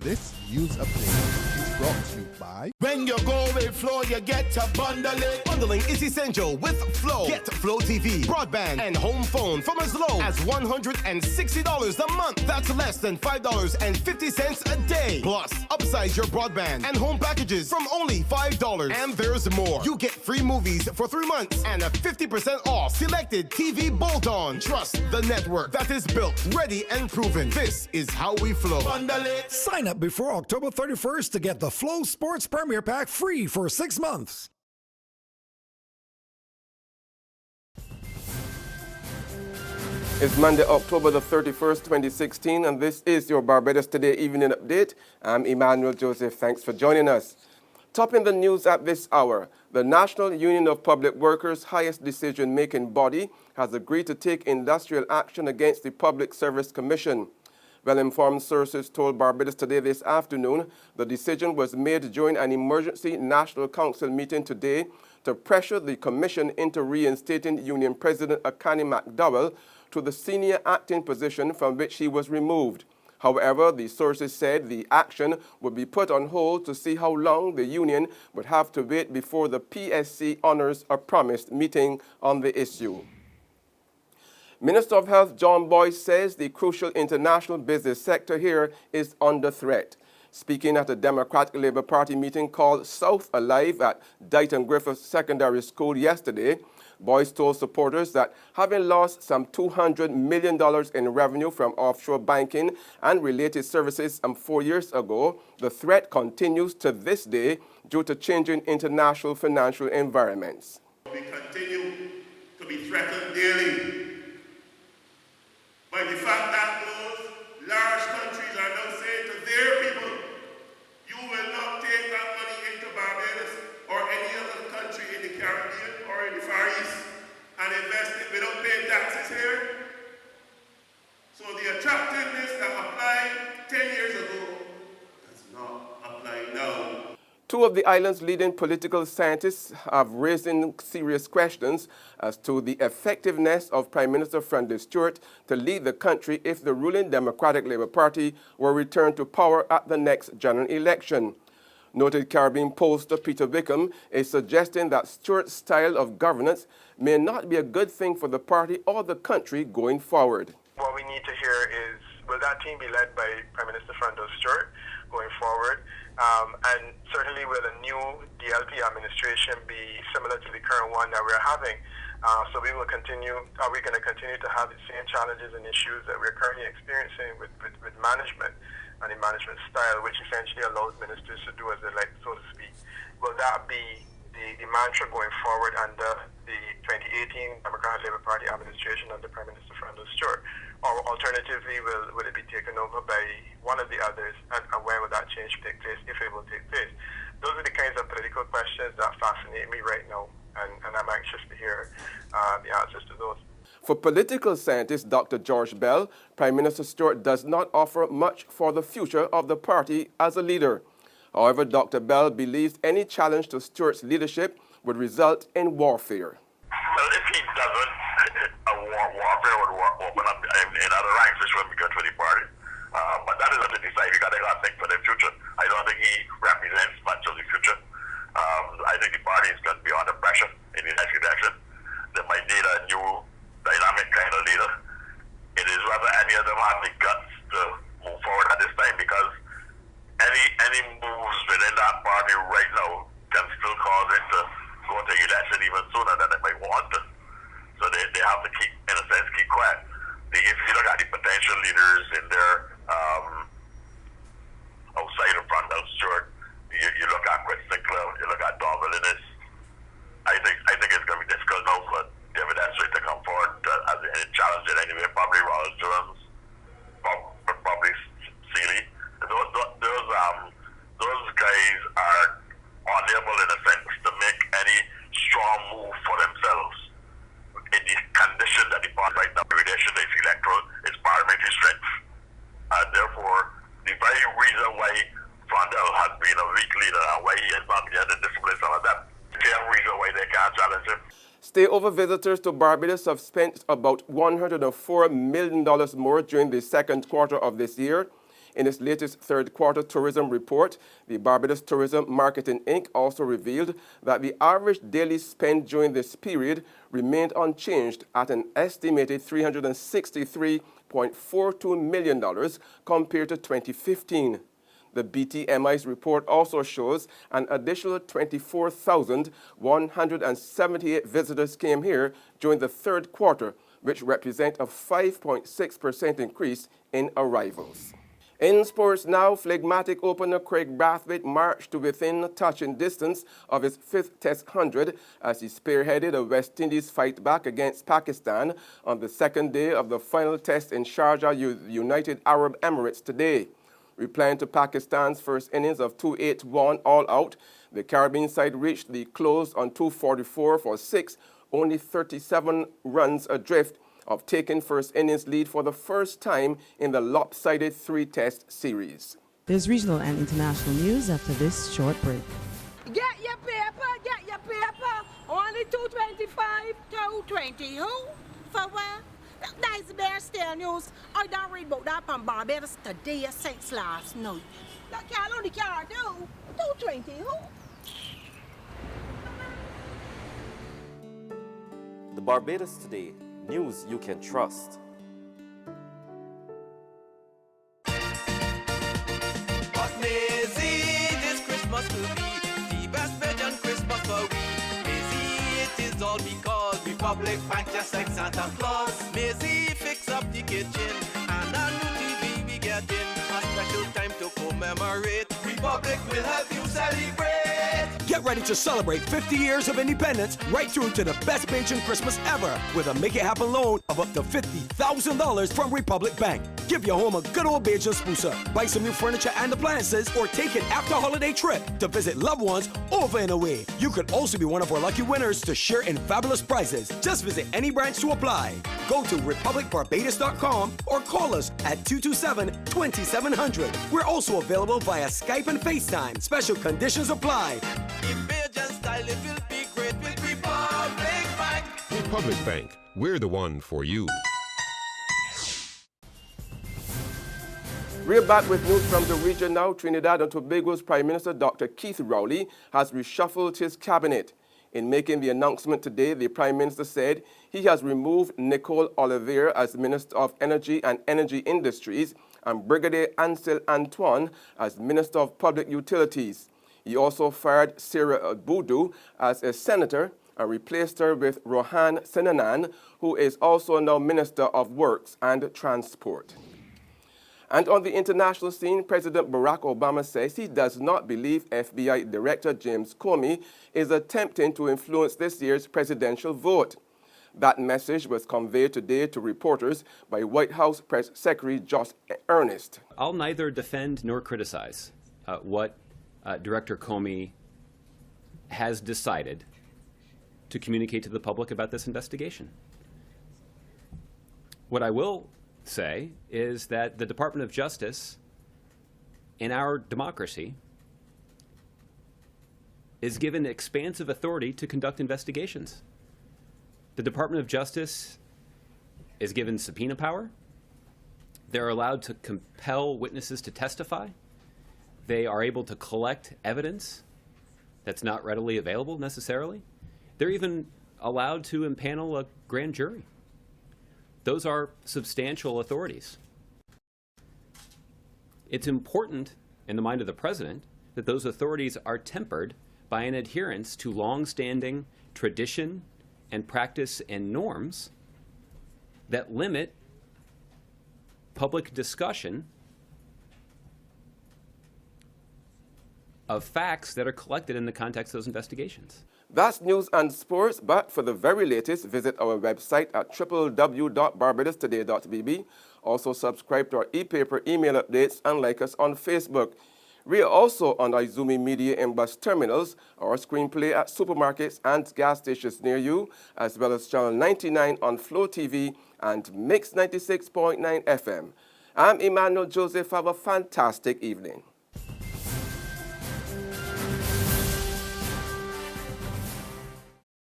This news update is brought to you by... When you go with Flow, you get to bundle it. Bundling is essential with Flow. Get Flow TV, broadband, and home phone from as low as $160 a month. That's less than $5.50 a day. Plus, upsize your broadband and home packages from only $5. And there's more. You get free movies for 3 months and a 50% off selected TV bolt-on. Trust the network that is built, ready, and proven. This is how we flow. Bundle it. Sign up before October 31st to get the Flow Sports Premier Pack free for 6 months. It's Monday, October the 31st, 2016, and this is your Barbados Today Evening Update. I'm Emmanuel Joseph. Thanks for joining us. Topping the news at this hour, the National Union of Public Workers' highest decision-making body has agreed to take industrial action against the Public Service Commission. Well-informed sources told Barbados Today this afternoon the decision was made during an emergency National Council meeting today to pressure the Commission into reinstating Union President Akani McDowell to the senior acting position from which he was removed. However, the sources said the action would be put on hold to see how long the union would have to wait before the PSC honors a promised meeting on the issue. Minister of Health John Boyce says the crucial international business sector here is under threat. Speaking at a Democratic Labour Party meeting called South Alive at Dighton Griffith Secondary School yesterday, Boyce told supporters that having lost some $200 million in revenue from offshore banking and related services 4 years ago, the threat continues to this day due to changing international financial environments. We continue to be threatened daily by the fact that those large countries are now saying to their people, you will not take that money into Barbados or any other country in the Caribbean or in the Far East and invest it without paying taxes here. So the attractiveness that applied 10 years ago does not apply now. Two of the island's leading political scientists have raised serious questions as to the effectiveness of Prime Minister Stuart to lead the country if the ruling Democratic Labour Party were returned to power at the next general election. Noted Caribbean pollster Peter Wickham is suggesting that Stuart's style of governance may not be a good thing for the party or the country going forward. What we need to hear is, will that team be led by Prime Minister Stuart going forward? And certainly will a new DLP administration be similar to the current one that we're having? So we will continue, are we going to continue to have the same challenges and issues that we're currently experiencing with management and the management style, which essentially allows ministers to do as they like, so to speak? Will that be the mantra going forward under the 2018 Democratic Labour Party administration under Prime Minister Stuart? Or alternatively, will it be taken over by one of the others, and when will that change take place, if it will take place? Those are the kinds of political questions that fascinate me right now, and I'm anxious to hear the answers to those. For political scientist Dr. George Bell, Prime Minister Stuart does not offer much for the future of the party as a leader. However, Dr. Bell believes any challenge to Stuart's leadership would result in warfare. Well, if he doesn't, warfare would open up in other ranks, which wouldn't be good for the party. But that is what they decide. You got to think for the future. I don't think he represents much of the future. I think the party is going to be under pressure in the next election. They might need a new dynamic kind of leader. It is whether any of them have the guts to move forward at this time, because any moves within that party right now can still cause it to go to election even sooner than they might want to. So they have to keep, in a sense, keep quiet. If you look at the potential leaders in their outside of Stuart, you look at Chris Sinclair, you look at Don Villinis. I think it's going to be difficult now for David Esri to come forward as a challenge in any way. Probably Ronald Jones, probably Seeley. Those guys are unable, in a sense, to make any strong move for themselves in the condition that the party right now, relation is electoral, is parliamentary strength. And therefore, the very reason why Frondel has been a weak leader and why he has not been able to discipline some of that, the same reason why they can't challenge him. Stayover visitors to Barbados have spent about $104 million more during the second quarter of this year. In its latest third quarter tourism report, the Barbados Tourism Marketing Inc. also revealed that the average daily spend during this period remained unchanged at an estimated $363.42 million compared to 2015. The BTMI's report also shows an additional 24,178 visitors came here during the third quarter, which represent a 5.6% increase in arrivals. In sports now, phlegmatic opener Craig Brathwaite marched to within touching distance of his fifth Test 100 as he spearheaded a West Indies fight back against Pakistan on the second day of the final test in Sharjah, United Arab Emirates today. Replying to Pakistan's first innings of 2-8-1 all out, the Caribbean side reached the close on 244 for 6, only 37 runs adrift of taking first innings lead for the first time in the lopsided three-test series. There's regional and international news after this short break. Get your paper, get your paper. Only 225, 220. Who? For what? That's the Bear Stare News. I don't read about that on Barbados today since last night. That can't only care do. 220. Who? The Barbados Today, news you can trust. But Maisie, this Christmas will be the best Belgian Christmas for we. Maisie, it is all because Republic Bank just like Santa Claus. Maisie, fix up the kitchen and a new TV we getting. A special time to commemorate. Republic will help you celebrate. Get ready to celebrate 50 years of independence right through to the best Bajan Christmas ever with a Make It Happen loan of up to $50,000 from Republic Bank. Give your home a good old Bajan spruce up, buy some new furniture and appliances, or take an after-holiday trip to visit loved ones over and away. You could also be one of our lucky winners to share in fabulous prizes. Just visit any branch to apply. Go to republicbarbados.com or call us at 227-2700. We're also available via Skype and FaceTime. Special conditions apply. In Bajan style, it will be great with Republic Bank. Republic Bank, we're the one for you. We're back with news from the region now. Trinidad and Tobago's Prime Minister Dr. Keith Rowley has reshuffled his cabinet. In making the announcement today, the Prime Minister said he has removed Nicole Olivier as Minister of Energy and Energy Industries and Brigadier Ansel Antoine as Minister of Public Utilities. He also fired Sarah Boudou as a senator and replaced her with Rohan Senanan, who is also now Minister of Works and Transport. And on the international scene, President Barack Obama says he does not believe FBI Director James Comey is attempting to influence this year's presidential vote. That message was conveyed today to reporters by White House Press Secretary Josh Earnest. I'll neither defend nor criticize what Director Comey has decided to communicate to the public about this investigation. What I will say is that the Department of Justice in our democracy is given expansive authority to conduct investigations. The Department of Justice is given subpoena power. They're allowed to compel witnesses to testify. They are able to collect evidence that's not readily available necessarily. They're even allowed to impanel a grand jury. Those are substantial authorities. It's important in the mind of the president that those authorities are tempered by an adherence to long-standing tradition and practice and norms that limit public discussion of facts that are collected in the context of those investigations. That's news and sports, but for the very latest, visit our website at www.barbadostoday.bb. Also subscribe to our e-paper email updates and like us on Facebook. We are also on Izumi Media in bus terminals, our screenplay at supermarkets and gas stations near you, as well as Channel 99 on Flow TV and Mix 96.9 FM. I'm Emmanuel Joseph. Have a fantastic evening.